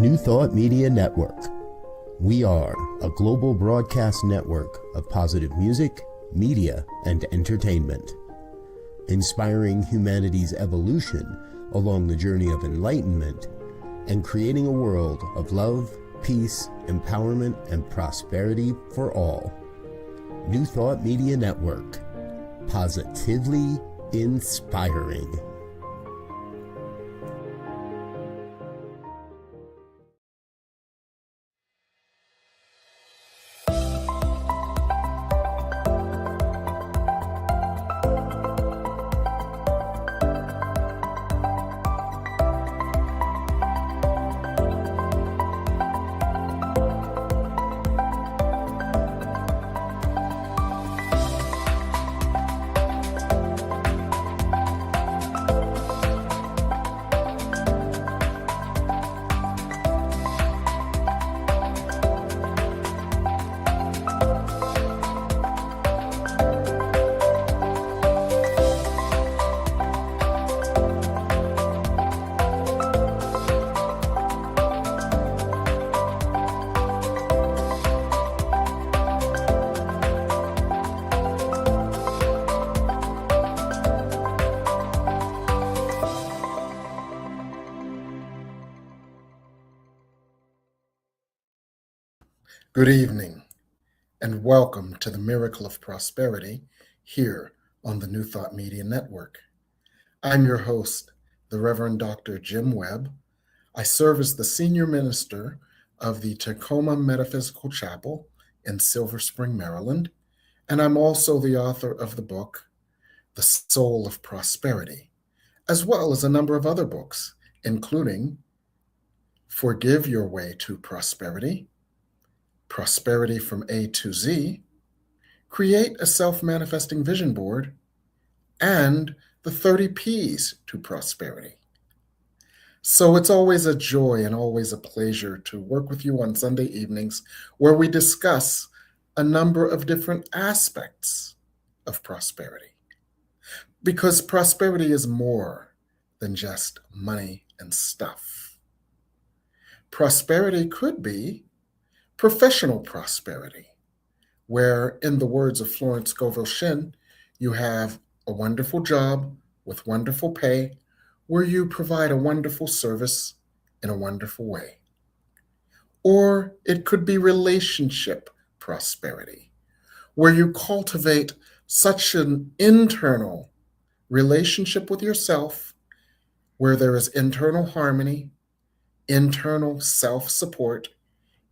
New Thought Media Network. We are a global broadcast network of positive music, media, and entertainment, inspiring humanity's evolution along the journey of enlightenment and creating a world of love, peace, empowerment, and prosperity for all. New Thought Media Network. Positively inspiring. Good evening, and welcome to the Miracle of Prosperity here on the New Thought Media Network. I'm your host, the Reverend Dr. Jim Webb. I serve as the Senior Minister of the Tacoma Metaphysical Chapel in Silver Spring, Maryland, and I'm also the author of the book, The Soul of Prosperity, as well as a number of other books, including Forgive Your Way to Prosperity, Prosperity from A to Z, Create a Self-Manifesting Vision Board, and the 30 Ps to Prosperity. So it's always a joy and always a pleasure to work with you on Sunday evenings where we discuss a number of different aspects of prosperity. Because prosperity is more than just money and stuff. Prosperity could be professional prosperity, where, in the words of Florence Scovel Shinn, you have a wonderful job with wonderful pay, where you provide a wonderful service in a wonderful way. Or it could be relationship prosperity, where you cultivate such an internal relationship with yourself, where there is internal harmony, internal self-support,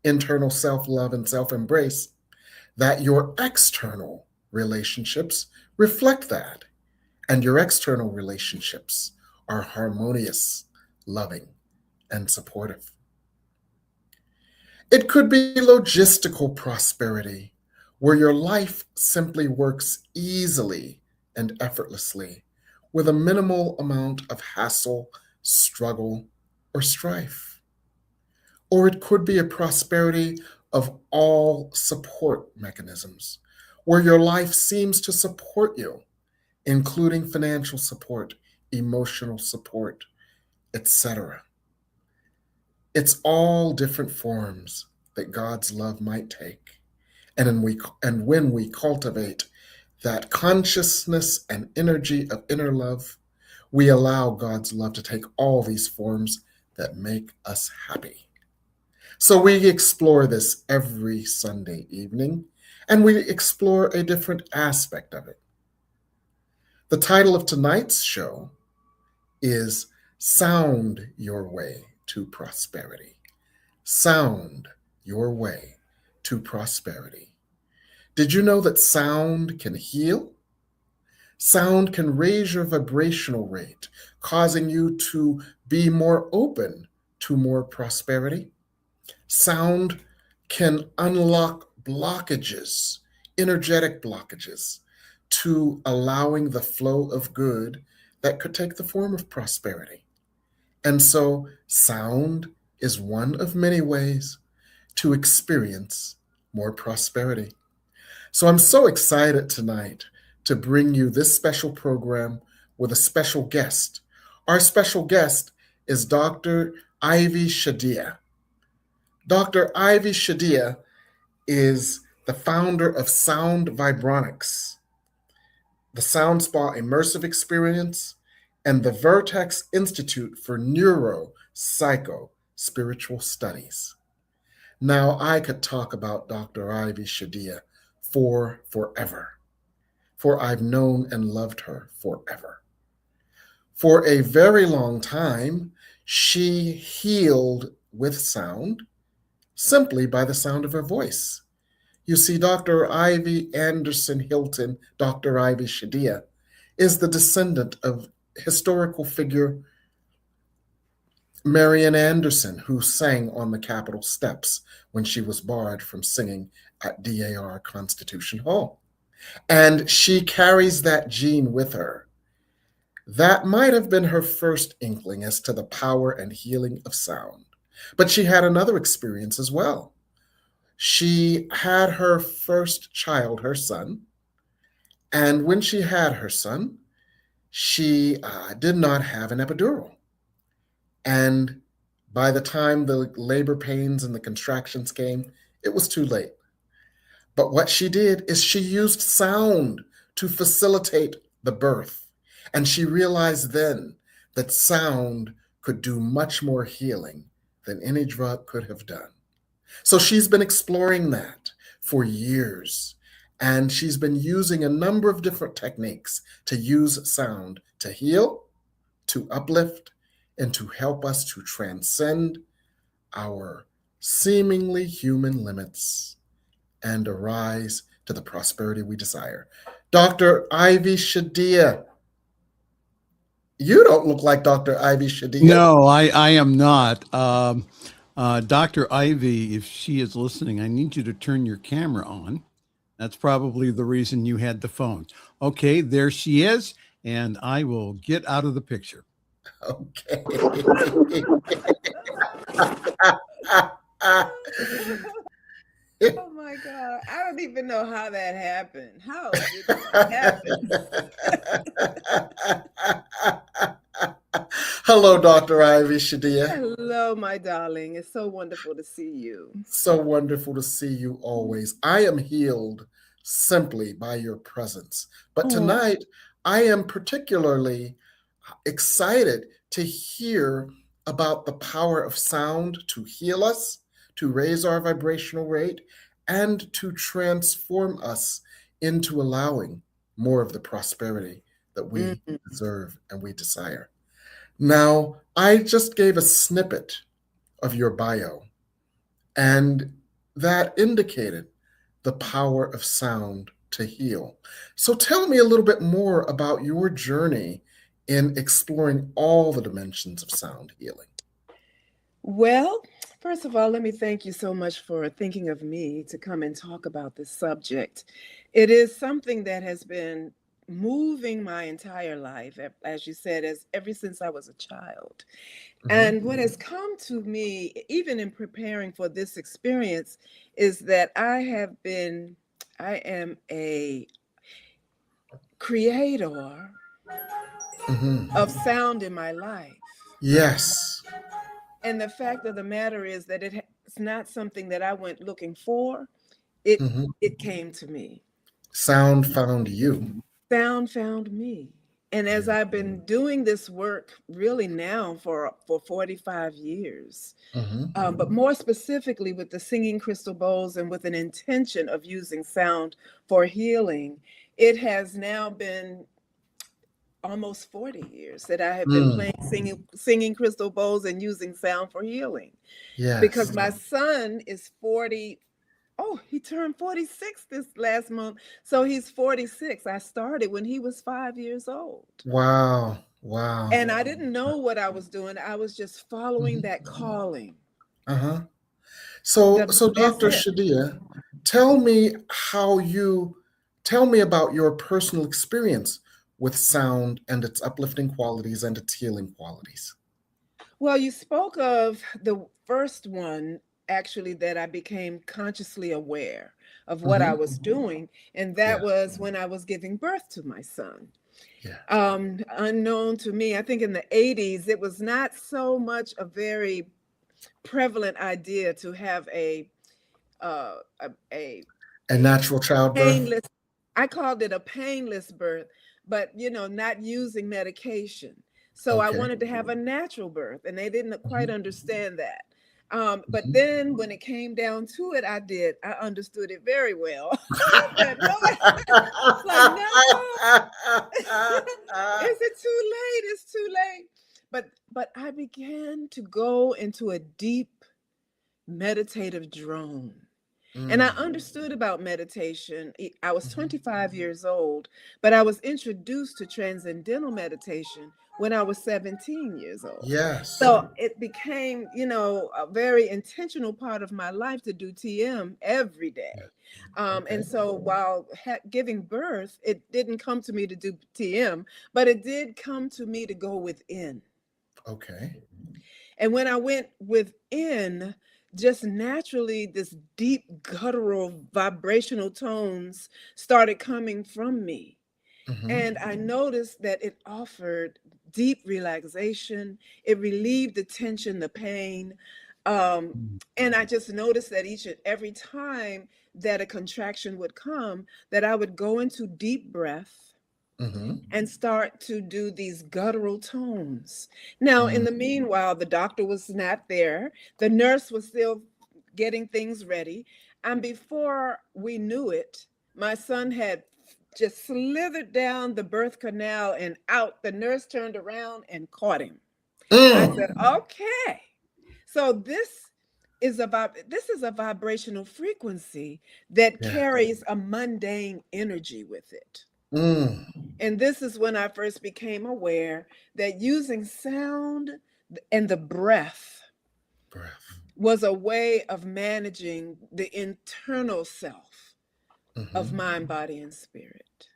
internal self-love and self-embrace, that your external relationships reflect that, and your external relationships are harmonious, loving, and supportive. It could be logistical prosperity, where your life simply works easily and effortlessly with a minimal amount of hassle, struggle, or strife. Or it could be a prosperity of all support mechanisms, where your life seems to support you, including financial support, emotional support, etc. It's all different forms that God's love might take. And when we cultivate that consciousness and energy of inner love, we allow God's love to take all these forms that make us happy. So we explore this every Sunday evening, and we explore a different aspect of it. The title of tonight's show is Sound Your Way to Prosperity. Sound your way to prosperity. Did you know that sound can heal? Sound can raise your vibrational rate, causing you to be more open to more prosperity. Sound can unlock blockages, energetic blockages, to allowing the flow of good that could take the form of prosperity. And so sound is one of many ways to experience more prosperity. So I'm so excited tonight to bring you this special program with a special guest. Our special guest is Dr. Ivy Shadia. Dr. Ivy Shadia is the founder of Sound Vibronics, the Sound Spa Immersive Experience, and the Vertex Institute for Neuro Psycho Spiritual Studies. Now, I could talk about Dr. Ivy Shadia for forever, for I've known and loved her forever. For a very long time, she healed with sound simply by the sound of her voice. You see, Dr. Ivy Anderson Hylton, Dr. Ivy Shadia, is the descendant of historical figure Marian Anderson, who sang on the Capitol steps when she was barred from singing at DAR Constitution Hall. And she carries that gene with her. That might have been her first inkling as to the power and healing of sound. But she had another experience as well. She had her first child, her son, and when she had her son, she did not have an epidural. And by the time the labor pains and the contractions came, it was too late. But what she did is she used sound to facilitate the birth. And she realized then that sound could do much more healing than any drug could have done. So she's been exploring that for years. And she's been using a number of different techniques to use sound to heal, to uplift, and to help us to transcend our seemingly human limits and arise to the prosperity we desire. Dr. Ivy Shadia. You don't look like Dr. Ivy Shadia. No, I am not. Dr. Ivy, if she is listening, I need you to turn your camera on. That's probably the reason you had the phone. Okay, there she is, and I will get out of the picture. Okay. Oh my God. I don't even know how that happened. How did that happen? Hello, Dr. Ivy Shadia. Hello, my darling. It's so wonderful to see you. So wonderful to see you always. I am healed simply by your presence. But tonight, I am particularly excited to hear about the power of sound to heal us, to raise our vibrational rate, and to transform us into allowing more of the prosperity that we deserve and we desire. Now, I just gave a snippet of your bio, and that indicated the power of sound to heal. So tell me a little bit more about your journey in exploring all the dimensions of sound healing. Well, first of all, let me thank you so much for thinking of me to come and talk about this subject. It is something that has been moving my entire life, as you said, ever since I was a child. And what has come to me, even in preparing for this experience, is that I am a creator of sound in my life. Yes. And the fact of the matter is that it's not something that I went looking for. It came to me. Sound found you. Sound found me. And as I've been doing this work really now for 45 years, but more specifically with the singing crystal bowls and with an intention of using sound for healing, it has now been almost 40 years that I have been playing singing crystal bowls and using sound for healing. Yes. Because my son is 40. Oh, he turned 46 this last month. So he's 46. I started when he was 5 years old. Wow. Wow. And I didn't know what I was doing. I was just following that calling. So Dr. Shadia, tell me about your personal experience with sound and its uplifting qualities and its healing qualities. Well, you spoke of the first one, actually, that I became consciously aware of what I was doing. And that was when I was giving birth to my son. Unknown to me, I think in the 80s, it was not so much a very prevalent idea to have a uh, a, a A natural childbirth. painless. I called it a painless birth, but not using medication. So I Okay. wanted to have a natural birth, and they didn't quite Mhm. understand that. But Mhm. then when it came down to it, I understood it very well. I said, no, it's like, no, is it too late? It's too late. But I began to go into a deep meditative drone. And I Mm. understood about meditation. I was 25 years old, but I was introduced to transcendental meditation when I was 17 years old. Yes. So it became, a very intentional part of my life to do TM every Yeah. day. Okay. And so while giving birth, it didn't come to me to do TM, but it did come to me to go within. Okay. And when I went within, just naturally, this deep, guttural, vibrational tones started coming from me. Mhm. And I noticed that it offered deep relaxation. It relieved the tension, the pain. And I just noticed that each and every time that a contraction would come, that I would go into deep breath Mhm. and start to do these guttural tones. Now, in Mm. the meanwhile, the doctor was not there. The nurse was still getting things ready. And before we knew it, my son had just slithered down the birth canal and out. The nurse turned around and caught him. I said, Mm. okay. So this is a vibrational frequency that Yeah. carries a mundane energy with it. Mm. And this is when I first became aware that using sound and the breath Breath. was a way of managing the internal self of Mhm. mind, body, and spirit.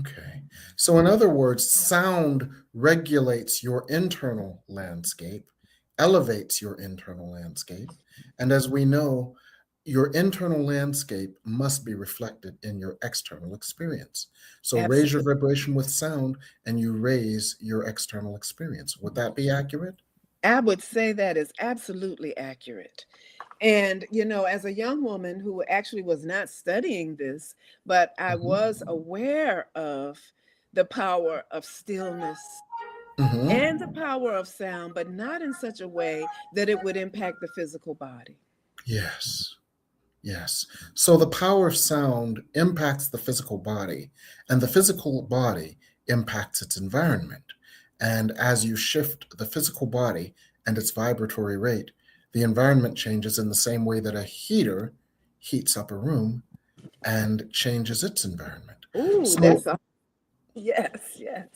Okay. So, in other words, sound regulates your internal landscape, elevates your internal landscape. And as we know, your internal landscape must be reflected in your external experience. So, raise your Absolutely. vibration with sound and you raise your external experience. Would that be accurate? I would say that is absolutely accurate. And, as a young woman who actually was not studying this, but I Mhm. was aware of the power of stillness Mhm. and the power of sound, but not in such a way that it would impact the physical body. Yes. Yes. So the power of sound impacts the physical body, and the physical body impacts its environment. And as you shift the physical body and its vibratory rate, the environment changes in the same way that a heater heats up a room and changes its environment. Ooh, So yes, yes,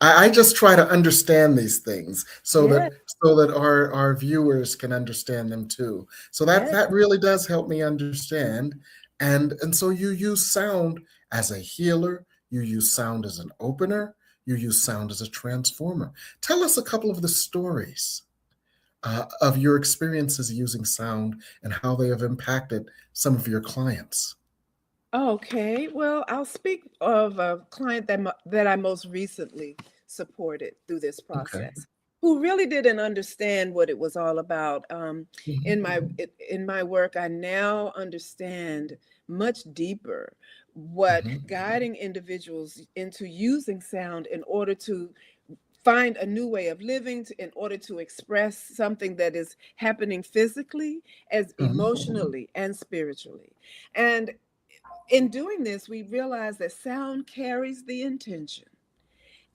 I just try to understand these things yes, so that our viewers can understand them too. So yes, that really does help me understand. And so you use sound as a healer, you use sound as an opener, you use sound as a transformer. Tell us a couple of the stories of your experiences using sound and how they have impacted some of your clients. Okay, well, I'll speak of a client that I most recently supported through this Okay. process, who really didn't understand what it was all about. In Mhm. my in my work, I now understand much deeper what Mhm. guiding individuals into using sound in order to find a new way of living, in order to express something that is happening physically, as Mhm. emotionally and spiritually. And in doing this, we realize that sound carries the intention,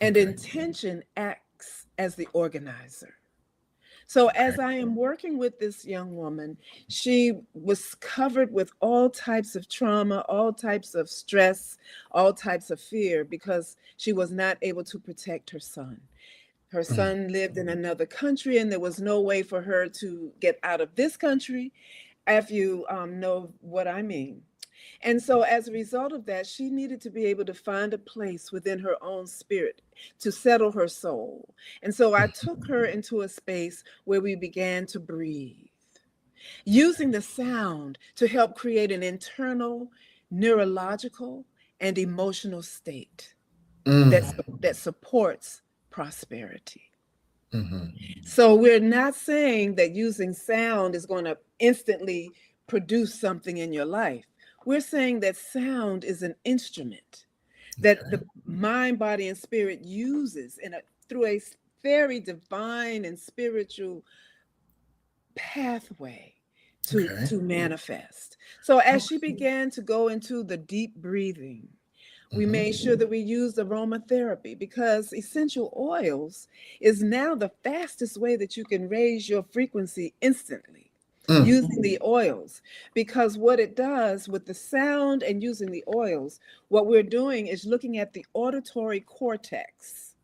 and Okay. intention acts as the organizer. So, Okay. as I am working with this young woman, she was covered with all types of trauma, all types of stress, all types of fear because she was not able to protect her son. Her Mm. son lived in another country, and there was no way for her to get out of this country, if you know what I mean. And so, as a result of that, she needed to be able to find a place within her own spirit to settle her soul. And so, I took her into a space where we began to breathe, using the sound to help create an internal, neurological, and emotional state that, Mm. that supports prosperity. So we're not saying that using sound is going to instantly produce something in your life. We're saying that sound is an instrument that the mind, body, and spirit uses through a very divine and spiritual pathway to manifest. So as she began to go into the deep breathing, we made sure that we used aromatherapy, because essential oils is now the fastest way that you can raise your frequency instantly using the oils. Because what it does with the sound and using the oils, what we're doing is looking at the auditory cortex.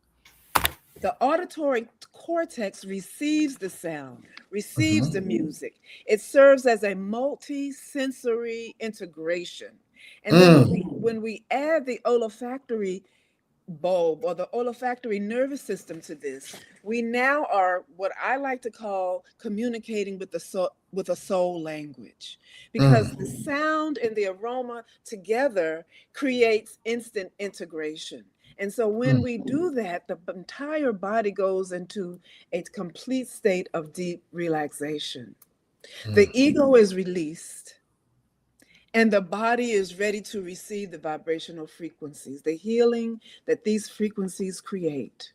The auditory cortex receives the sound, receives the music. It serves as a multi-sensory integration. And then when we add the olfactory bulb or the olfactory nervous system to this, we now are what I like to call communicating with a soul language, because the sound and the aroma together creates instant integration. And so when we do that, the entire body goes into a complete state of deep relaxation. The ego is released, and the body is ready to receive the vibrational frequencies, the healing that these frequencies create.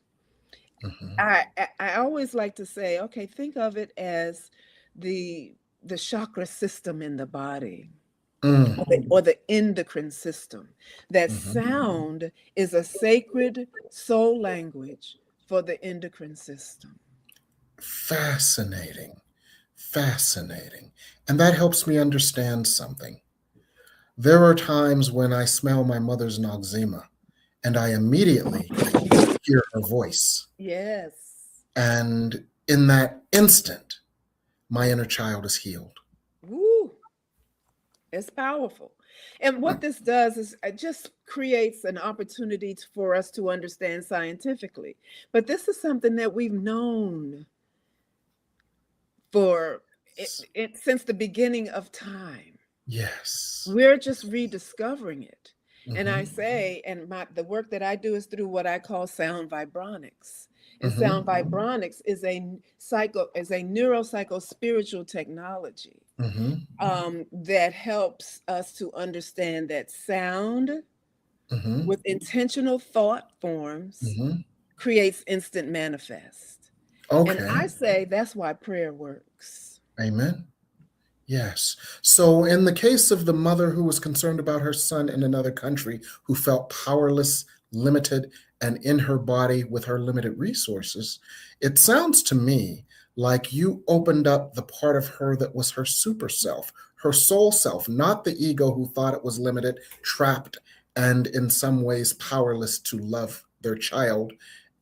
I always like to say, okay, think of it as the chakra system in the body, or the endocrine system. That sound is a sacred soul language for the endocrine system. Fascinating. Fascinating. And that helps me understand something. There are times when I smell my mother's noxema and I immediately hear her voice. Yes. And in that instant, my inner child is healed. Woo. It's powerful. And what this does is it just creates an opportunity for us to understand scientifically. But this is something that we've known for since the beginning of time. Yes. We're just rediscovering it. And I say, and the work that I do is through what I call Sound Vibronics. And Sound Vibronics is a neuropsycho-spiritual technology that helps us to understand that sound with intentional thought forms creates instant manifest. Okay. And I say that's why prayer works. Amen. Yes. So in the case of the mother who was concerned about her son in another country, who felt powerless, limited, and in her body with her limited resources, it sounds to me like you opened up the part of her that was her super self, her soul self, not the ego who thought it was limited, trapped, and in some ways powerless to love their child.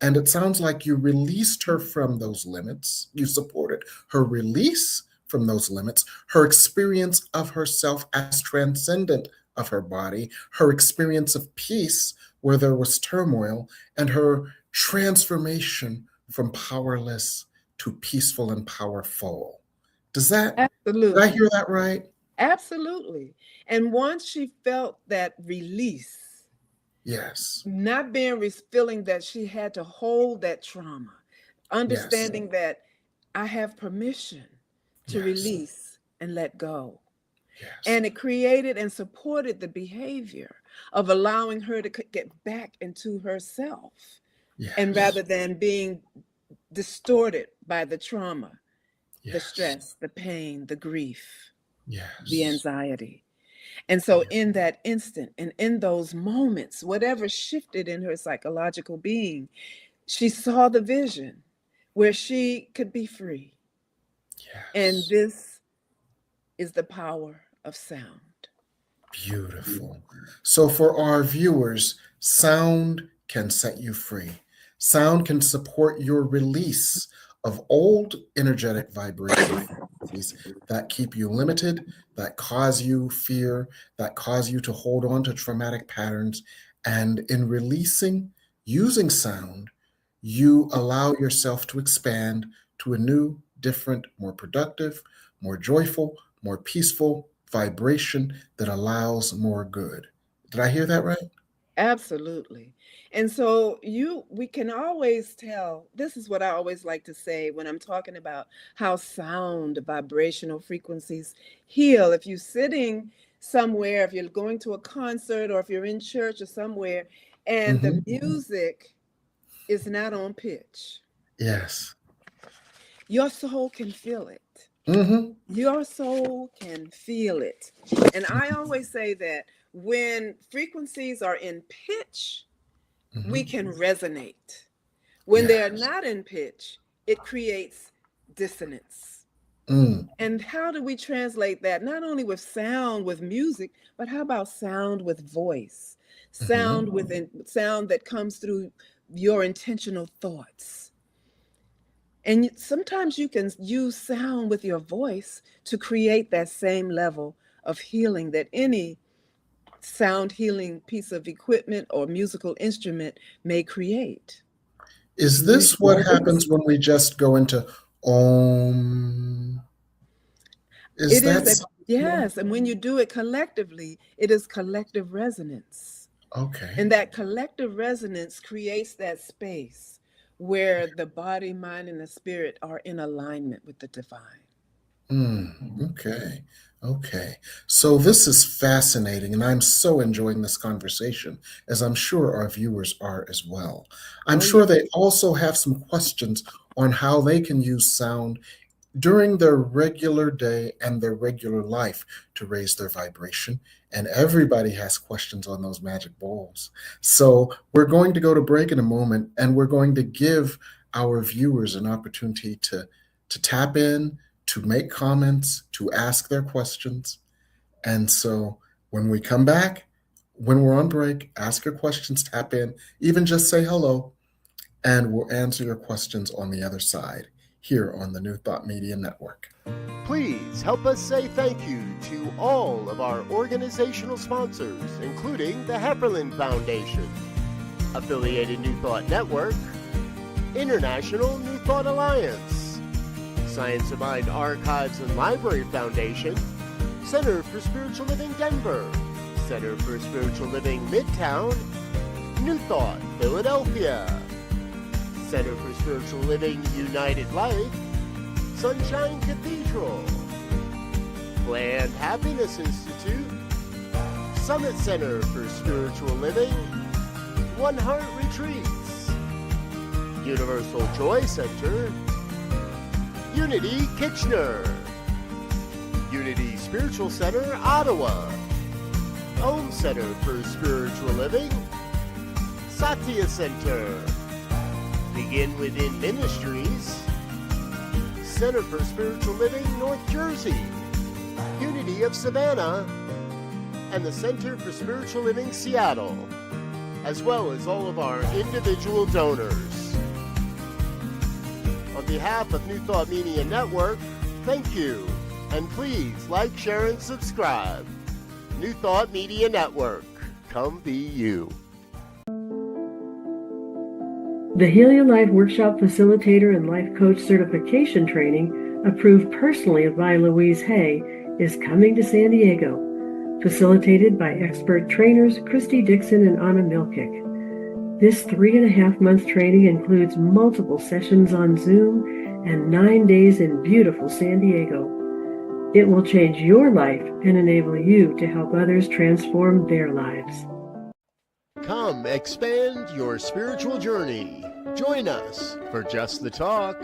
And it sounds like you released her from those limits. You supported her release from those limits, her experience of herself as transcendent of her body, her experience of peace where there was turmoil, and her transformation from powerless to peaceful and powerful. Absolutely. Did I hear that right? Absolutely. And once she felt that release, Yes. not feeling that she had to hold that trauma, understanding that I have permission to release and let go. Yes. And it created and supported the behavior of allowing her to get back into herself. Yes. And rather than being distorted by the trauma, the stress, the pain, the grief, the anxiety. And so in that instant and in those moments, whatever shifted in her psychological being, she saw the vision where she could be free. And this is the power of sound. Beautiful. So for our viewers, sound can set you free. Sound can support your release of old energetic vibration frequencies that keep you limited, that cause you fear, that cause you to hold on to traumatic patterns. And in releasing, using sound, you allow yourself to expand to a new, different, more productive, more joyful, more peaceful vibration that allows more good. Did I hear that right? Absolutely. And so we can always tell, this is what I always like to say when I'm talking about how sound vibrational frequencies heal. If you're sitting somewhere, if you're going to a concert, or if you're in church or somewhere, and the music is not on pitch, Yes. your soul can feel it. Your soul can feel it. And I always say that when frequencies are in pitch, we can resonate. When they are not in pitch, it creates dissonance. And how do we translate that? Not only with sound, with music, but how about sound with voice? Sound sound that comes through your intentional thoughts. And sometimes you can use sound with your voice to create that same level of healing that any sound healing piece of equipment or musical instrument may create. Is this what happens when we just go into Om? Yes, and when you do it collectively, it is collective resonance. Okay. And that collective resonance creates that space where the body, mind, and the spirit are in alignment with the divine. Okay. So this is fascinating, and I'm so enjoying this conversation, as I'm sure our viewers are as well. I'm sure they also have some questions on how they can use sound during their regular day and their regular life to raise their vibration. And everybody has questions on those magic bowls. So we're going to go to break in a moment, and we're going to give our viewers an opportunity to tap in, to make comments, to ask their questions. And so when we come back, when we're on break, ask your questions, tap in, even just say hello, and we'll answer your questions on the other side here on the New Thought Media Network. Please help us say thank you to all of our organizational sponsors, including the Hefferland Foundation, Affiliated New Thought Network, International New Thought Alliance, Science of Mind Archives and Library Foundation, Center for Spiritual Living Denver, Center for Spiritual Living Midtown, New Thought Philadelphia, Center for Spiritual Living United Life, Sunshine Cathedral, Planned Happiness Institute, Summit Center for Spiritual Living, One Heart Retreats, Universal Joy Center, Unity Kitchener, Unity Spiritual Center Ottawa, Home Center for Spiritual Living, Satya Center, Begin Within Ministries, Center for Spiritual Living North Jersey, Unity of Savannah, and the Center for Spiritual Living Seattle, as well as all of our individual donors. On behalf of New Thought Media Network, thank you, and please like, share, and subscribe. New Thought Media Network, come be you. The Heal Your Life Workshop Facilitator and Life Coach Certification Training, approved personally by Louise Hay, is coming to San Diego. Facilitated by expert trainers Christy Dixon and Anna Milkick. This 3.5-month training includes multiple sessions on Zoom and 9 days in beautiful San Diego. It will change your life and enable you to help others transform their lives. Come expand your spiritual journey. Join us for Just the Talk,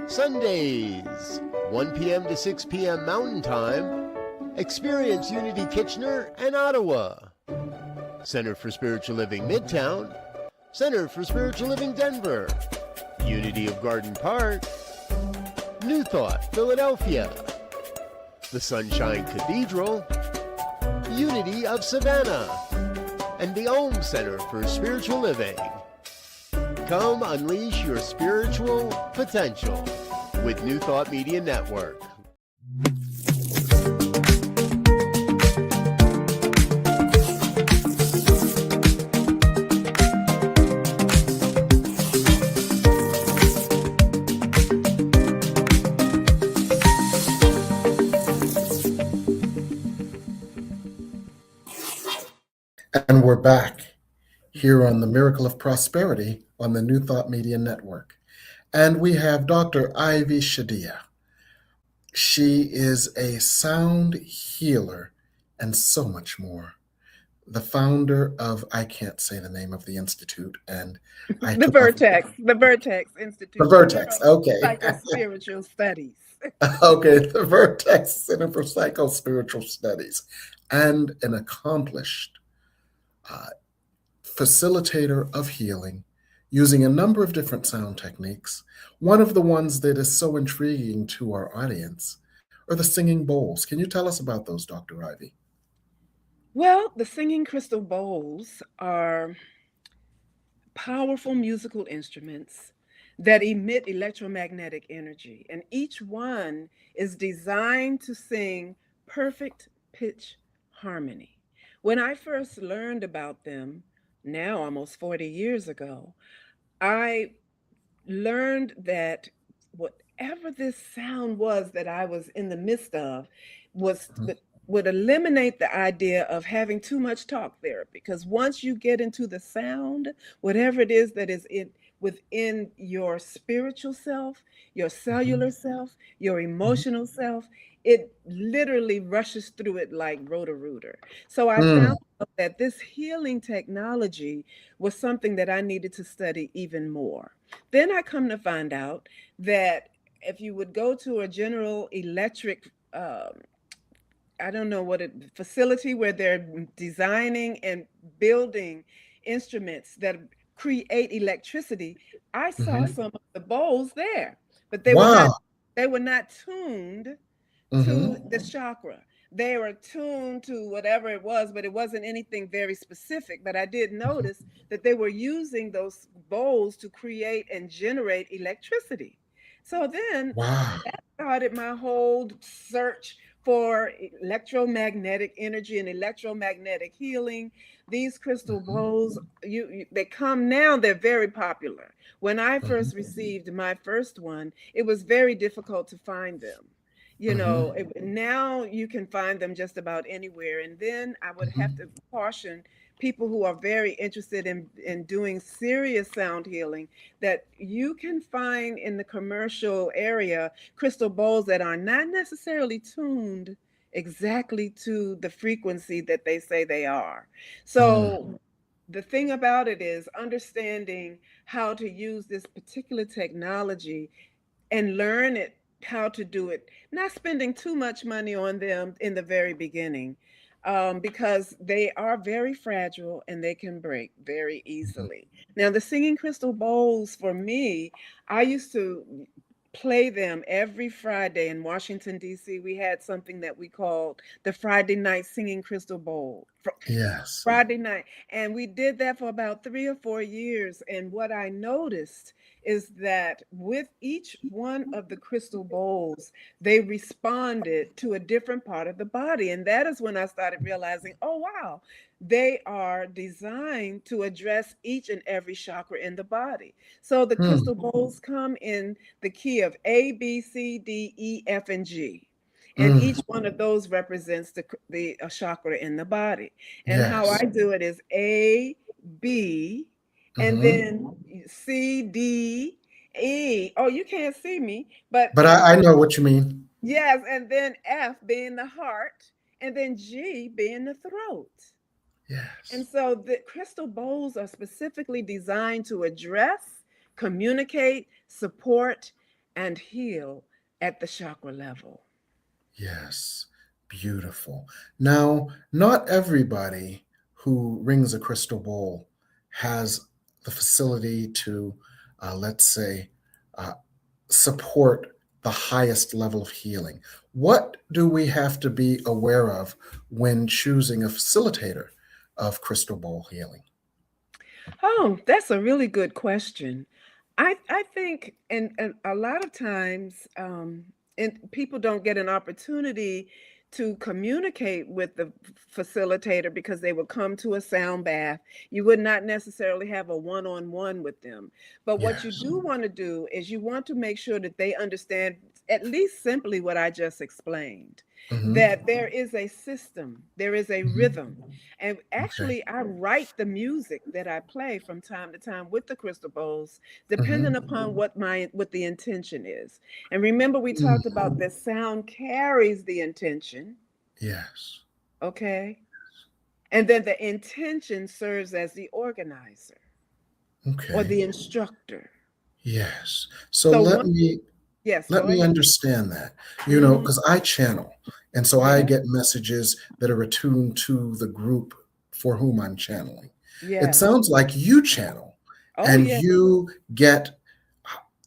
Sundays, 1 p.m. to 6 p.m. Mountain Time. Experience Unity Kitchener and Ottawa. Center for Spiritual Living Midtown, Center for Spiritual Living Denver, Unity of Garden Park, New Thought Philadelphia, the Sunshine Cathedral, Unity of Savannah, and the Om Center for Spiritual Living. Come unleash your spiritual potential with New Thought Media Network. And we're back. here on the Miracle of Prosperity on the New Thought Media Network. And we have Dr. Ivy Shadia. She is a sound healer and so much more. The founder of, I can't say the name of the institute, and I The took off the Vertex Institute the for Vertex. Okay. Psychospiritual Studies. Okay, the Vertex Center for Psycho-Spiritual Studies, and an accomplished uh, facilitator of healing using a number of different sound techniques. One of the ones that is so intriguing to our audience are the singing bowls. Can you tell us about those, Dr. Ivy? Well, the singing crystal bowls are powerful musical instruments that emit electromagnetic energy, and each one is designed to sing perfect pitch harmony. When I first learned about them, now almost 40 years ago, I learned that whatever this sound was that I was in the midst of was would eliminate the idea of having too much talk therapy, because once you get into the sound, whatever it is that is within your spiritual self, your cellular self, your emotional self, it literally rushes through it like Roto-Rooter. So I Mm, found out that this healing technology was something that I needed to study even more. Then I come to find out that if you would go to a General Electric, I don't know what it facility where they're designing and building instruments that create electricity, I saw mhm. some of the bowls there, but Wow. they were not tuned to Hmm. the chakra. They were tuned to whatever it was, but it wasn't anything very specific. But I did notice that they were using those bowls to create and generate electricity. So then Wow. that started my whole search for electromagnetic energy and electromagnetic healing. These crystal Mhm, bowls, they come now, they're very popular. When I mhm, first received my first one, it was very difficult to find them. mhm, Now you can find them just about anywhere. And then I would have mhm, to caution people who are very interested in doing serious sound healing that you can find in the commercial area crystal bowls that are not necessarily tuned exactly to the frequency that they say they are. mm, So the thing about it is understanding how to use this particular technology and learn it, how to do it, not spending too much money on them in the very beginning, because they are very fragile and they can break very mhm. easily. Now, the singing crystal bowls for me, I used to play them every Friday in Washington, D.C. We had something that we called the Friday Night Singing Crystal Bowl. Yes. Friday night. And we did that for about 3 or 4 years. And what I noticed is that with each one of the crystal bowls, they responded to a different part of the body. And that is when I started realizing, oh, wow, they are designed to address each and every chakra in the body. So the Mm, crystal bowls come in the key of A, B, C, D, E, F, and G. And mm, each one of those represents the chakra in the body. And how yes. I do it is A, B, and Hmm. then C, D, E. Oh, you can't see me, but But I know what you mean. yes, and then F being the heart, and then G being the throat. And Yes. so the crystal bowls are specifically designed to address, communicate, support, and heal at the chakra level. Yes. Beautiful. Now, not everybody who rings a crystal bowl has the facility to, let's say, uh, support the highest level of healing. What do we have to be aware of when choosing a facilitator of crystal bowl healing? Oh, that's a really good question. I think, and a lot of times, and people don't get an opportunity to communicate with the facilitator because they would come to a sound bath. You would not necessarily have a one-on-one with them. But what you Yes. do want to do is you want to make sure that they understand at least simply what I just explained. that there is a system, there is a Mhm. rhythm. And Okay. actually, I write the music that I play from time to time with the crystal bowls, depending Mhm. upon what the intention is. And remember, we talked Mm. about that sound carries the intention, Yes. okay? And then the intention serves as the organizer or Okay. the instructor. Yes. So So let one, me yes, let go me ahead. understand that. Hmm. Because I channel, and so I Yeah, get messages that are attuned to the group for whom I'm channeling. It yes. sounds like you channel, Oh, and yeah. you get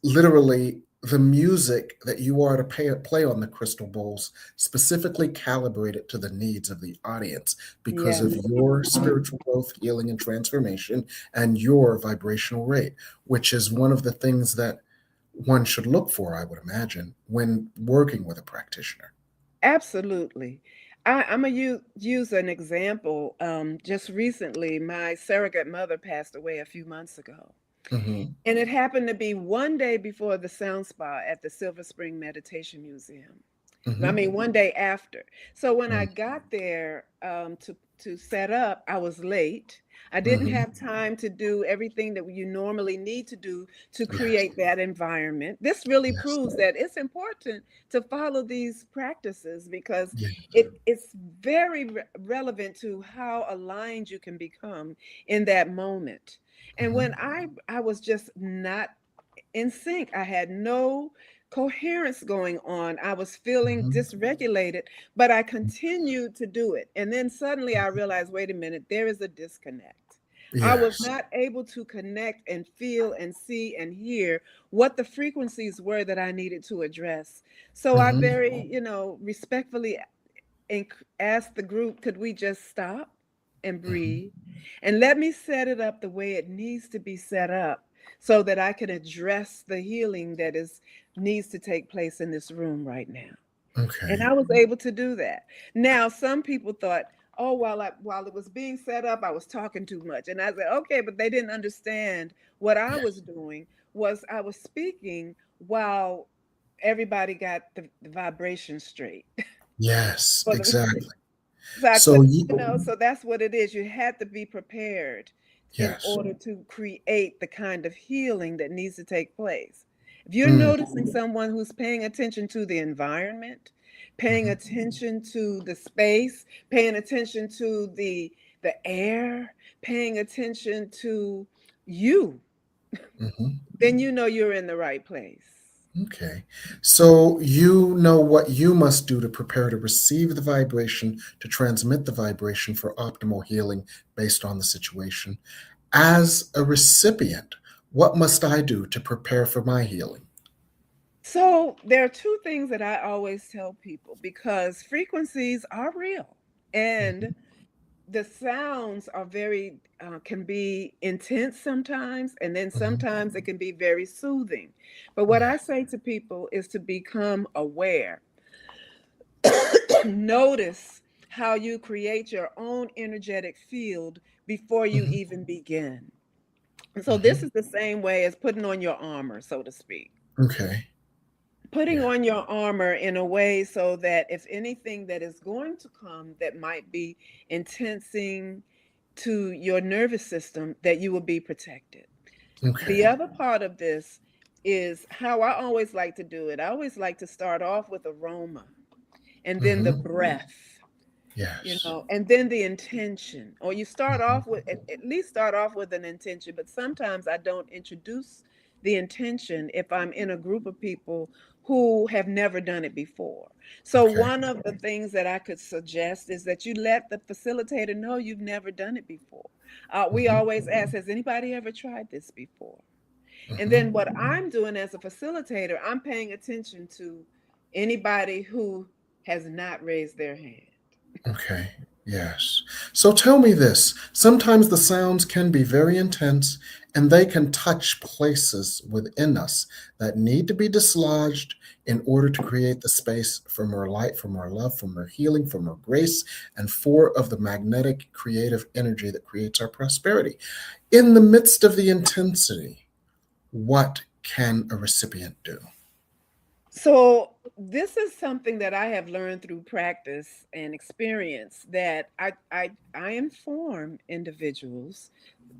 literally the music that you are to play on the crystal bowls specifically calibrated to the needs of the audience because of Yes. your spiritual growth, healing, and transformation, and your vibrational rate, which is one of the things that one should look for, I would imagine, when working with a practitioner. Absolutely. I'm gonna use an example. Just recently, my surrogate mother passed away a few months ago, Hmm. and it happened to be one day before the Sound Spa at the Silver Spring Meditation Museum. I Hmm. mean, one day after. So when I got there to set up, I was late. I didn't Hmm. have time to do everything that you normally need to do to Yes. create that environment. This really Yes. proves that it's important to follow these practices because Yeah. it's very relevant to how aligned you can become in that moment. And when Hmm. I was just not in sync. I had no coherence going on. I was feeling Hmm. dysregulated, but I continued to do it. And then suddenly I realized, wait a minute, there is a disconnect. I was Yes. not able to connect and feel and see and hear what the frequencies were that I needed to address. So I Hmm. very, respectfully asked the group, could we just stop and Hmm. breathe and let me set it up the way it needs to be set up so that I can address the healing that is needs to take place in this room right now. And Okay. I was able to do that. Now, some people thought, oh, while it was being set up, I was talking too much. And I said, okay, but they didn't understand what I Yes. was doing was I was speaking while everybody got the vibration straight. Yes. For the Exactly. so I So couldn't, you. so that's what it is. You had to be prepared in Yes. order to create the kind of healing that needs to take place. If you're Mm. noticing someone who's paying attention to the environment, paying Hmm. attention to the space, paying attention to the air, paying attention to you, Hmm. then you know you're in the right place. Okay. So you know what you must do to prepare to receive the vibration, to transmit the vibration for optimal healing based on the situation. As a recipient, what must I do to prepare for my healing? So there are two things that I always tell people because frequencies are real Mhm. and the sounds are very can be intense sometimes and then Mhm. sometimes it can be very soothing. But what Yeah. I say to people is to become aware. Notice how you create your own energetic field before you Mhm. even begin. So this Mhm. is the same way as putting on your armor, so to speak. Okay. Putting Yeah. on your armor in a way so that if anything that is going to come that might be intensing to your nervous system, that you will be protected. The Okay. other part of this is how I always like to do it. I always like to start off with aroma and then the Mhm. breath, Yes. and then the intention. Or you start Mhm. off with at least start off with an intention, but sometimes I don't introduce the intention if I'm in a group of people who have never done it before. So Okay. one of the things that I could suggest is that you let the facilitator know you've never done it before. We Mhm. always ask, has anybody ever tried this before? And Mhm. then what I'm doing as a facilitator, I'm paying attention to anybody who has not raised their hand. Okay. Yes. So tell me this. Sometimes the sounds can be very intense and they can touch places within us that need to be dislodged in order to create the space for more light, for more love, for more healing, for more grace, and for of the magnetic creative energy that creates our prosperity. In the midst of the intensity, what can a recipient do? So this is something that I have learned through practice and experience, that I inform individuals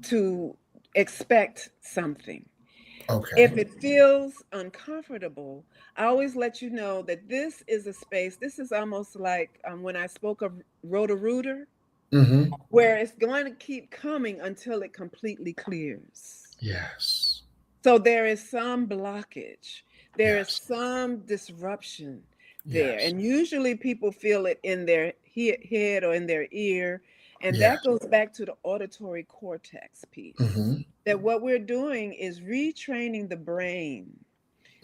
to expect something. Okay. If it feels uncomfortable, I always let you know that this is a space. This is almost like when I spoke of Roto-Rooter, Mm-hmm. where it's going to keep coming until it completely clears. Yes. So there is some blockage, there is Yes. some disruption there. Yes. And usually people feel it in their head or in their ear. And Yes. that goes back to the auditory cortex piece. Mm-hmm. That what we're doing is retraining the brain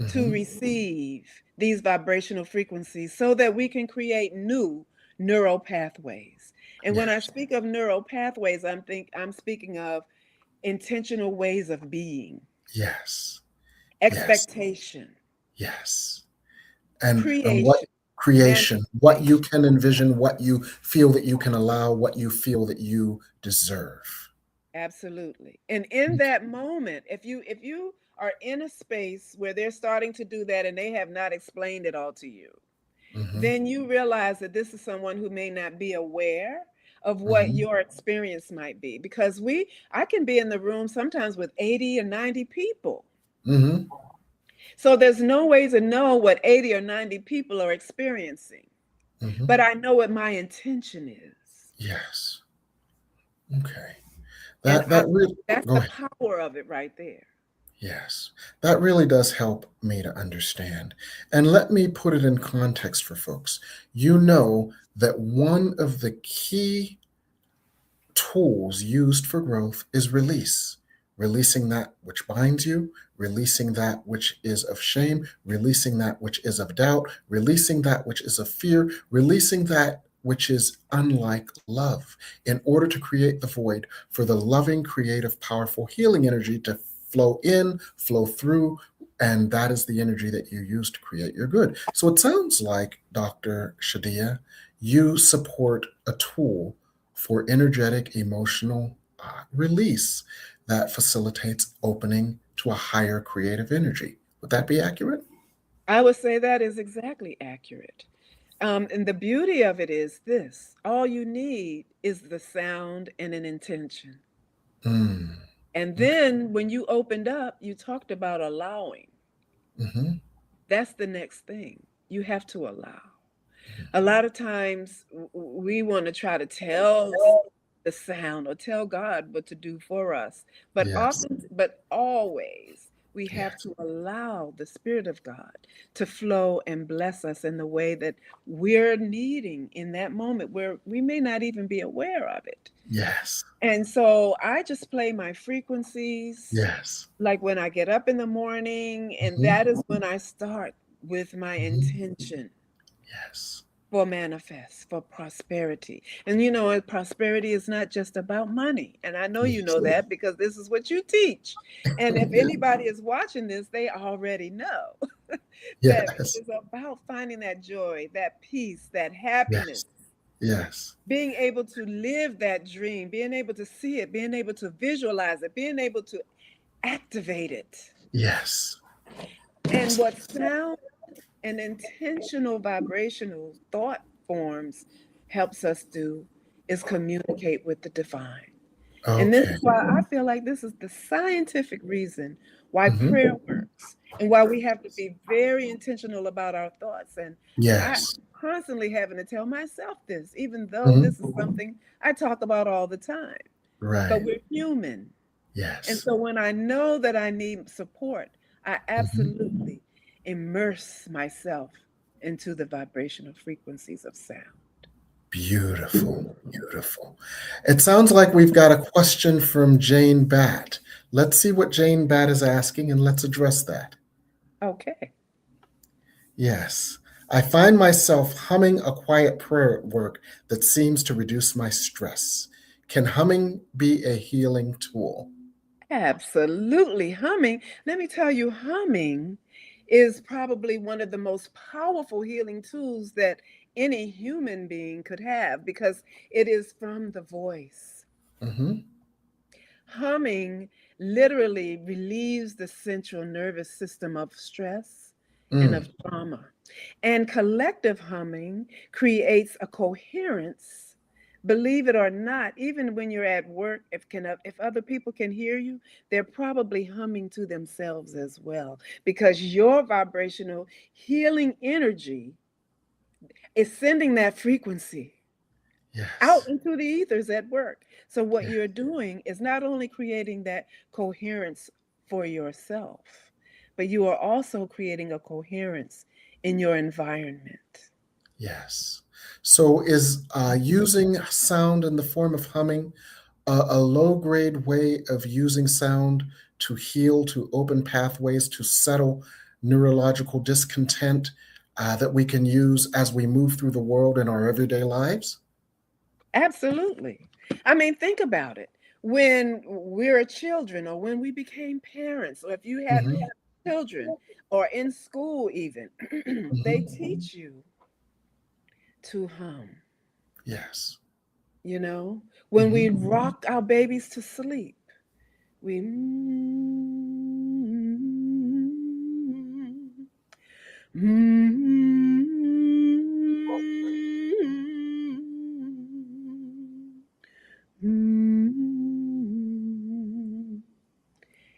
to Mm-hmm. receive these vibrational frequencies so that we can create new neural pathways. And when I Yes. speak of neural pathways, I'm speaking of intentional ways of being, Yes. Yes. expectation, Yes. And what creation, creation, what you manifestation. can envision, what you feel that you can allow, what you feel that you deserve. Absolutely. And in that moment, if you are in a space where they're starting to do that and they have not explained it all to you, Mm-hmm. then you realize that this is someone who may not be aware of what Mm-hmm. your experience might be, because I can be in the room sometimes with 80 or 90 people. Mm-hmm. So there's no way to know what 80 or 90 people are experiencing, Mm-hmm. but I know what my intention is. Yes. Okay. And That really that's go the ahead. power of it right there. Yes. That really does help me to understand. And let me put it in context for folks. You know that one of the key tools used for growth is release. Releasing that which binds you, releasing that which is of shame, releasing that which is of doubt, releasing that which is of fear, releasing that which is unlike love, in order to create the void for the loving, creative, powerful healing energy to flow in, flow through, and that is the energy that you use to create your good. So it sounds like, Dr. Shadia, you support a tool for energetic, emotional release that facilitates opening to a higher creative energy. Would that be accurate? I would say that is exactly accurate. And the beauty of it is this: all you need is the sound and an intention. Mm. And Okay. then when you opened up, you talked about allowing. Mm-hmm. That's the next thing. You have to allow. A lot of times we want to try to tell the sound or tell God what to do for us, but Yes. often, but always, we have Yes. to allow the Spirit of God to flow and bless us in the way that we're needing in that moment where we may not even be aware of it. Yes. And so I just play my frequencies, Yes. like when I get up in the morning, and Mm-hmm. that is when I start with my Mm-hmm. intention Yes. for manifest, for prosperity. And prosperity is not just about money. And I know you Yes. know that because this is what you teach. And if Yes. anybody is watching this, they already know that it Yes. is about finding that joy, that peace, that Yes. happiness, Yes. being able to live that dream, being able to see it, being able to visualize it, being able to activate it. Yes. And what sound and intentional vibrational thought forms helps us do is communicate with the divine. And this Okay. is why I feel like this is the scientific reason why Mm-hmm. prayer works and why we have to be very intentional about our thoughts. And I'm Yes. constantly having to tell myself this, even though Mm-hmm. this is something I talk about all the time. But Right. we're human. And Yes. so when I know that I need support, I Mm-hmm. absolutely immerse myself into the vibrational frequencies of sound. Beautiful, beautiful. It sounds like we've got a question from Jane Bat. Let's see what Jane Bat is asking and let's address that. Okay. Yes. I find myself humming a quiet prayer at work that seems to reduce my stress. Can humming be a healing tool? Absolutely. Humming, let me tell you, humming is probably one of the most powerful healing tools that any human being could have because it is from the voice. Mm-hmm. Humming literally relieves the central nervous system of stress and of trauma. And collective humming creates a coherence. Believe it or not, even when you're at work, if other people can hear you, they're probably humming to themselves as well, because your vibrational healing energy is sending that frequency out Yes. into the ethers at work. So what Yeah. you're doing is not only creating that coherence for yourself, but you are also creating a coherence in your environment. Yes. So is using sound in the form of humming a low grade way of using sound to heal, to open pathways, to settle neurological discontent that we can use as we move through the world in our everyday lives? Absolutely. I mean, think about it. When we're children, or when we became parents, or if you have Hmm. children, or in school even, they Hmm. teach you to hum. Yes. You know, when we Hmm. rock our babies to sleep, we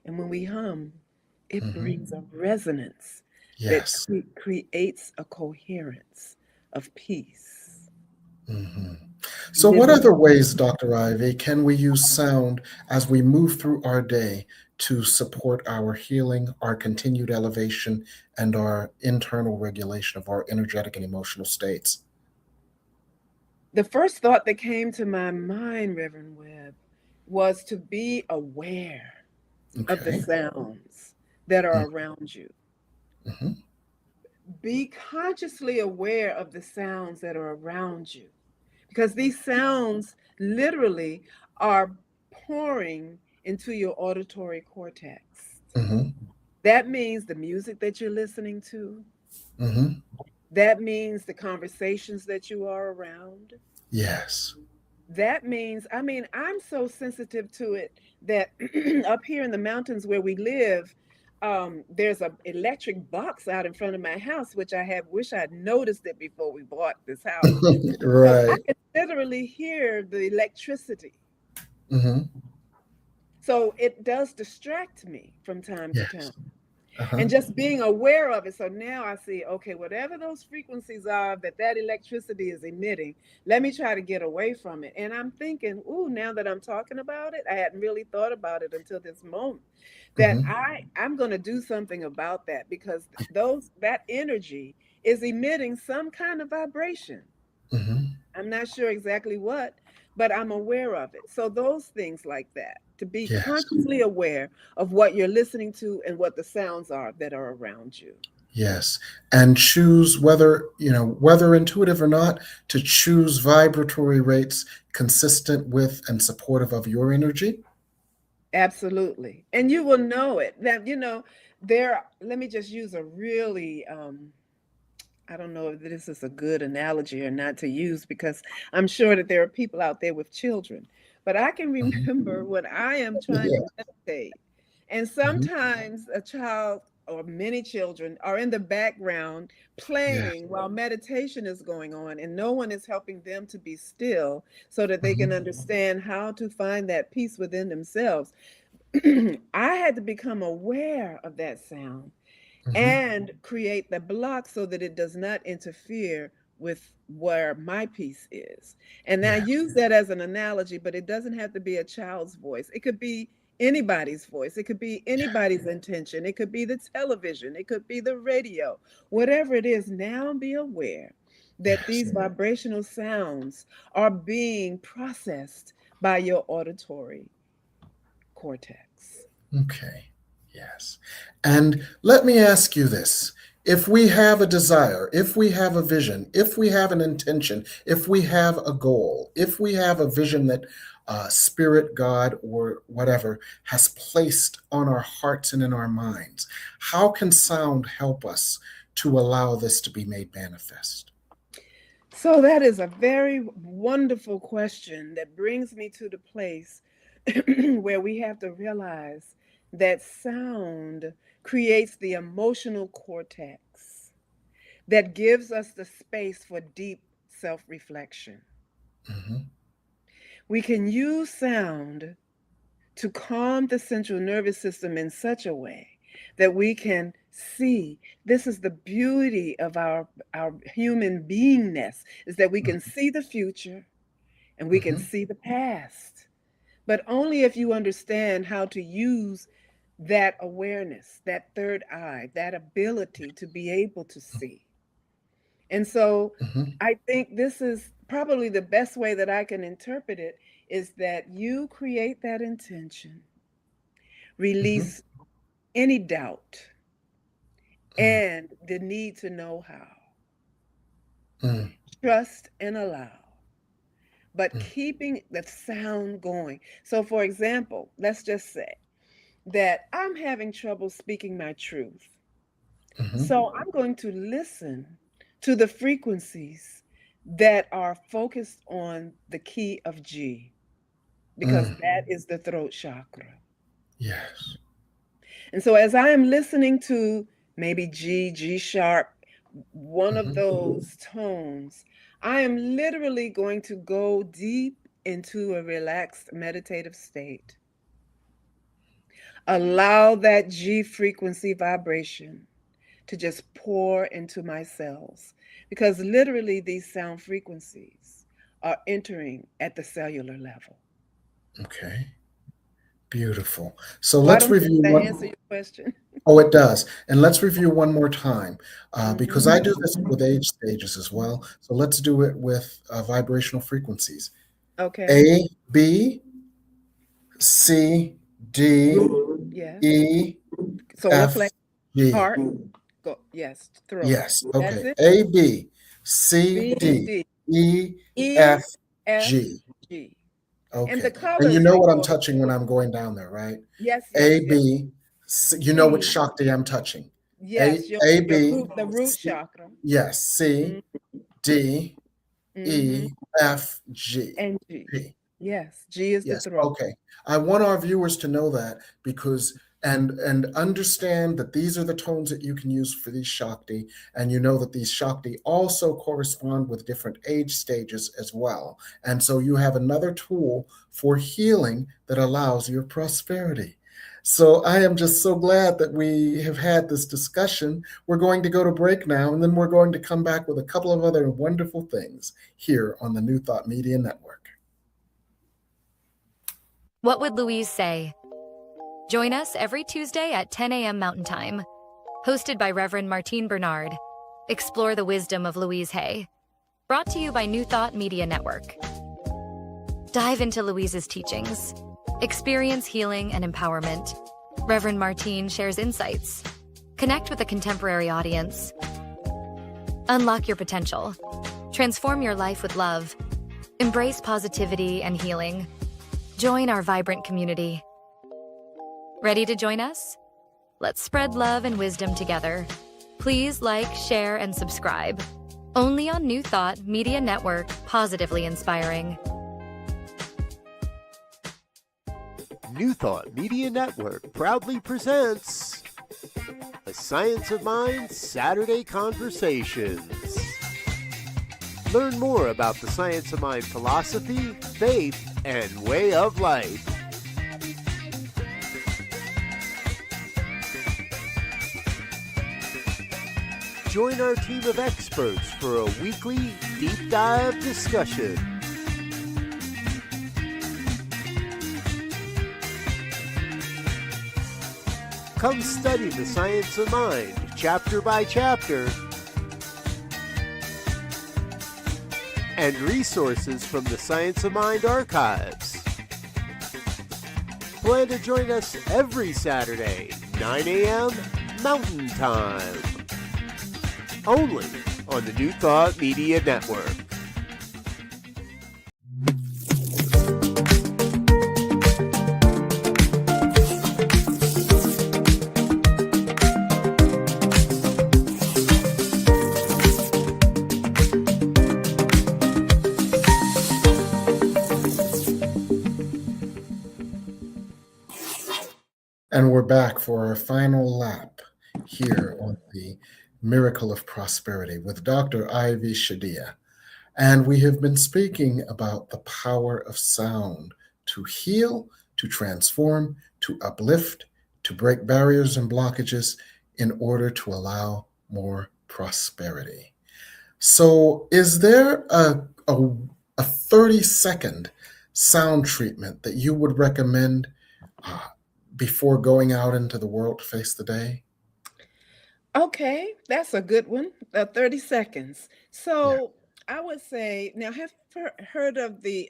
and when we hum, it Hmm. brings a resonance that Yes. creates a coherence of peace. Hmm. So, what Living. other ways, Dr. Ivy, can we use sound as we move through our day to support our healing, our continued elevation, and our internal regulation of our energetic and emotional states? The first thought that came to my mind, Reverend Webb, was to be aware of the Okay. sounds that are around you. Mm-hmm. Be consciously aware of the sounds that are around you, because these sounds literally are pouring into your auditory cortex. Mm-hmm. That means the music that you're listening to, Mm-hmm. that means the conversations that you are around. Yes. That means, I mean, I'm so sensitive to it that up here in the mountains where we live, there's a electric box out in front of my house, which wish I'd noticed it before we bought this house, because I Right. can literally hear the electricity. Mm-hmm. So it does distract me from time to Yes. time. Uh-huh. And just being aware of it. So now I see, okay, whatever those frequencies are that electricity is emitting, let me try to get away from it. And I'm thinking, ooh, now that I'm talking about it, I hadn't really thought about it until this moment, that Mm-hmm. I'm going to do something about that, because that energy is emitting some kind of vibration. Mm-hmm. I'm not sure exactly what, but I'm aware of it. So those things like that, to be Yes. consciously aware of what you're listening to and what the sounds are that are around you. Yes. And choose whether intuitive or not, to choose vibratory rates consistent with and supportive of your energy. Absolutely. And you will know it. That, let me just use a really, I don't know if this is a good analogy or not to use, because I'm sure that there are people out there with children. But I can Mhm. remember when I am trying Yeah. to meditate, and Mhm. sometimes a child or many children are in the background Yes. playing while meditation is going on, and no one is helping them to be still so that they can Mhm. understand how to find that peace within themselves. I had to become aware of that sound Mhm. and create the block so that it does not interfere with where my piece is. And I Yeah. use that as an analogy, but it doesn't have to be a child's voice. It could be anybody's voice. It could be anybody's intention. It could be the television. It could be the radio. Whatever it is, now be aware that Yes. these vibrational sounds are being processed by your auditory cortex. Okay. Yes. And let me ask you this. If we have a desire, if we have a vision, if we have an intention, if we have a goal, if we have a vision that Spirit, God, or whatever has placed on our hearts and in our minds, how can sound help us to allow this to be made manifest? So that is a very wonderful question that brings me to the place where we have to realize that sound creates the emotional cortex. that gives us the space for deep self-reflection. Mm-hmm. We can use sound to calm the central nervous system in such a way that we can see. This is the beauty of our human beingness, is that we can see the future and we can Mm-hmm. see the past, but only if you understand how to use that awareness, that third eye, that ability to be able to see. And so Mm-hmm. I think this is probably the best way that I can interpret it, is that you create that intention, Mm-hmm. release any doubt and the need to know how, Mm-hmm. trust and allow, but keeping the sound going. So, for example, let's just say that I'm having trouble speaking my truth. Mm-hmm. So, I'm going to listen to the frequencies that are focused on the key of G, because that is the throat chakra. Yes. And so, as I am listening to maybe G, G sharp, one of those tones, I am literally going to go deep into a relaxed meditative state. Allow that G frequency vibration to just pour into my cells, because literally these sound frequencies are entering at the cellular level. Okay. Beautiful. So So I let's don't know if review that one. answer your question. Oh, it does. And let's review one more time, because I Mhm. do this with age stages as well. So let's do it with vibrational frequencies. Okay. A, B, C, D, Yes. E, Solar F, plex, G. heart, go, yes, throat. Yes. That's Okay. it. A, B, C, B, D, D, E, E, F, F, G. G. And the Okay. And you colors know in what I'm order. touching when I'm going down there, right? Yes, yes, A, yes. B, C, you know which C, Shakti I'm touching. A, yes, A, your B, root, the root C, chakra. yes, C, D, Mm-hmm. E, F, G. And G. P. Yes, G is the Yes. throat. Okay. I want our viewers to know that, because and understand that these are the tones that you can use for these Shakti, and you know that these Shakti also correspond with different age stages as well. And so you have another tool for healing that allows your prosperity. So I am just so glad that we have had this discussion. We're going to go to break now, and then we're going to come back with a couple of other wonderful things here on the New Thought Media Network. What would Louise say? Join us every Tuesday at 10 a.m. Mountain Time. Hosted by Reverend Martine Bernard. Explore the wisdom of Louise Hay. Brought to you by New Thought Media Network. Dive into Louise's teachings. Experience healing and empowerment. Reverend Martine shares insights. Connect with a contemporary audience. Unlock your potential. Transform your life with love. Embrace positivity and healing. Join our vibrant community. Ready to join us? Let's spread love and wisdom together. Please like, share, and subscribe. Only on New Thought Media Network, positively inspiring. New Thought Media Network proudly presents the Science of Mind Saturday Conversations. Learn more about the Science of Mind philosophy, faith, and way of life. Join our team of experts for a weekly deep dive discussion. Come study the science of mind, chapter by chapter, and resources from the Science of Mind archives. Plan to join us every Saturday, 9 a.m. Mountain Time. Only on the New Thought Media Network. And we're back for our final lap here on the Miracle of Prosperity with Dr. Ivy Shadia. And we have been speaking about the power of sound to heal, to transform, to uplift, to break barriers and blockages in order to allow more prosperity. So is there a 30-second sound treatment that you would recommend before going out into the world to face the day? Okay, that's a good one. 30 seconds. So I would say, now have you heard of the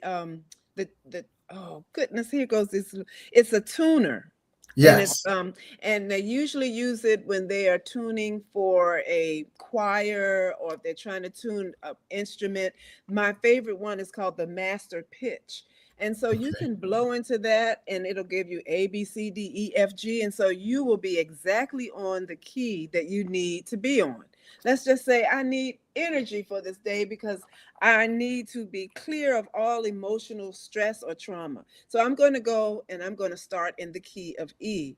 oh goodness, here goes this. It's a tuner. And it's Yes. and they usually use it when they are tuning for a choir or if they're trying to tune an instrument. My favorite one is called the master pitch. And so you Okay. can blow into that and it'll give you A, B, C, D, E, F, G. And so you will be exactly on the key that you need to be on. Let's just say I need energy for this day because I need to be clear of all emotional stress or trauma. So I'm going to go and I'm going to start in the key of E.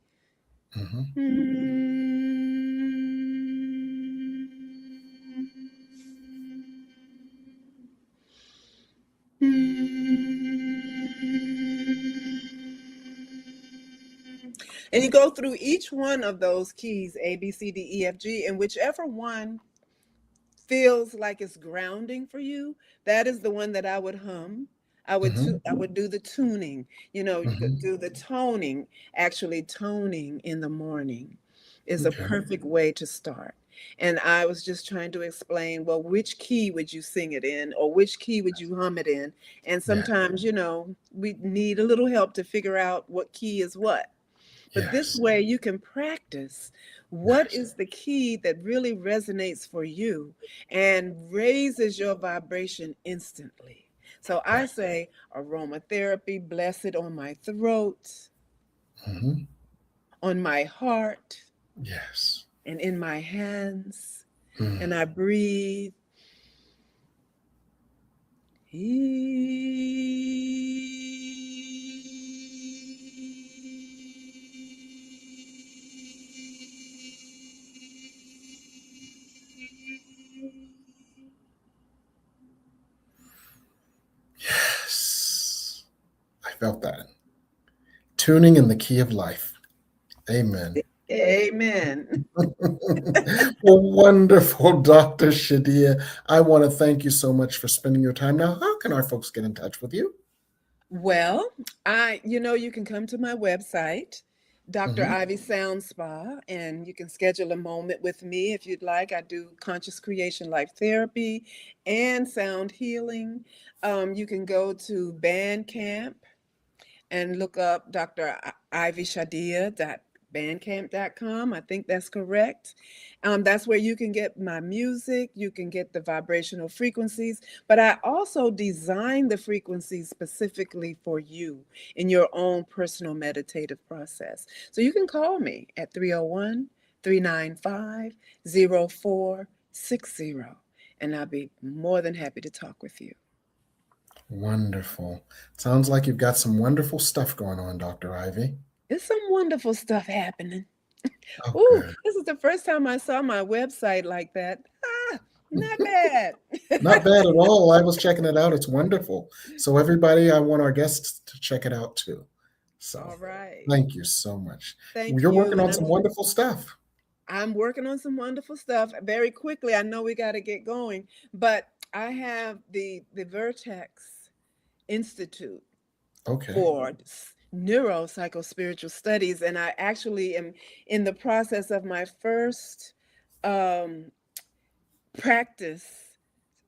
Mm-hmm. And you go through each one of those keys, A, B, C, D, E, F, G, and whichever one feels like it's grounding for you, that is the one that I would hum. I would do the tuning. You could do the toning. Actually, toning in the morning is a Okay. perfect way to start. And I was just trying to explain, well, which key would you sing it in, or which key would you hum it in? And Yeah. sometimes, we need a little help to figure out what key is what. But this Yes. way you can practice what Yes. is the key that really resonates for you and raises your vibration instantly. So I Right. say aromatherapy, bless it on my throat, Mm-hmm. on my heart, Yes. and in my hands. Mm. And I breathe. Yes. I felt that. Tuning in the key of life. Amen. Amen. Well, wonderful, Dr. Shadia. I want to thank you so much for spending your time. Now, how can our folks get in touch with you? Well, you can come to my website, Dr. Mm-hmm. Ivy Sound Spa, and you can schedule a moment with me if you'd like. I do conscious creation life therapy and sound healing. You can go to Bandcamp and look up Dr. Ivy Shadia.bandcamp.com. I think that's correct. That's where you can get my music, you can get the vibrational frequencies, but I also design the frequencies specifically for you in your own personal meditative process. So you can call me at 301-395-0460, and I'll be more than happy to talk with you. Wonderful. Sounds like you've got some wonderful stuff going on, Dr. Ivy. There's some wonderful stuff happening. Oh, Ooh, good. this is the first time I saw my website like that. Not bad. Not bad at all. I was checking it out. It's wonderful. So, everybody, I want our guests to check it out too. So, All right. thank you so much. Thank You're you. working on And some wonderful stuff. I'm working on some wonderful stuff very quickly. I know we got to get going, but I have the Vertex Institute Okay. for neuropsychospiritual studies, and I actually am in the process of my first practice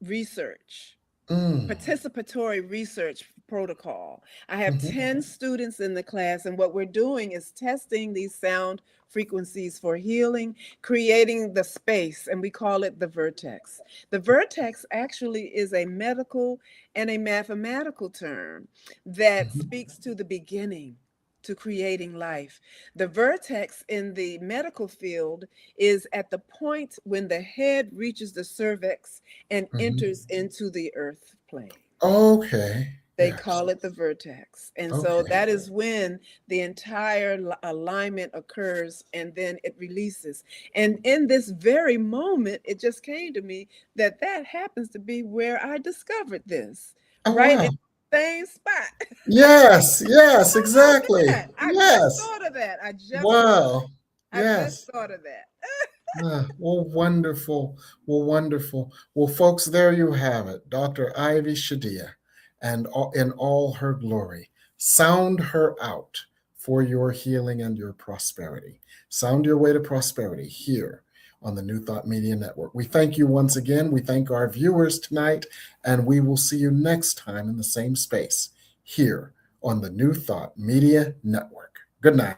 research, participatory research protocol. I have 10 students in the class, and what we're doing is testing these sound frequencies for healing, creating the space, and we call it the vertex. The vertex actually is a medical and a mathematical term that speaks to the beginning, to creating life. The vertex in the medical field is at the point when the head reaches the cervix and enters into the earth plane. Okay. They Yes. call it the vertex. And so Okay. that is when the entire alignment occurs and then it releases. And in this very moment, it just came to me that that happens to be where I discovered this, Oh, right? wow. In the same spot. Yes, yes, How about exactly. that? I just Yes. thought of that. Wow. I just Yes. thought of that. Well, wonderful. Well, wonderful. Well, folks, there you have it. Dr. Ivy Shadia, and in all her glory. Sound her out for your healing and your prosperity. Sound your way to prosperity here on the New Thought Media Network. We thank you once again. We thank our viewers tonight, and we will see you next time in the same space here on the New Thought Media Network. Good night.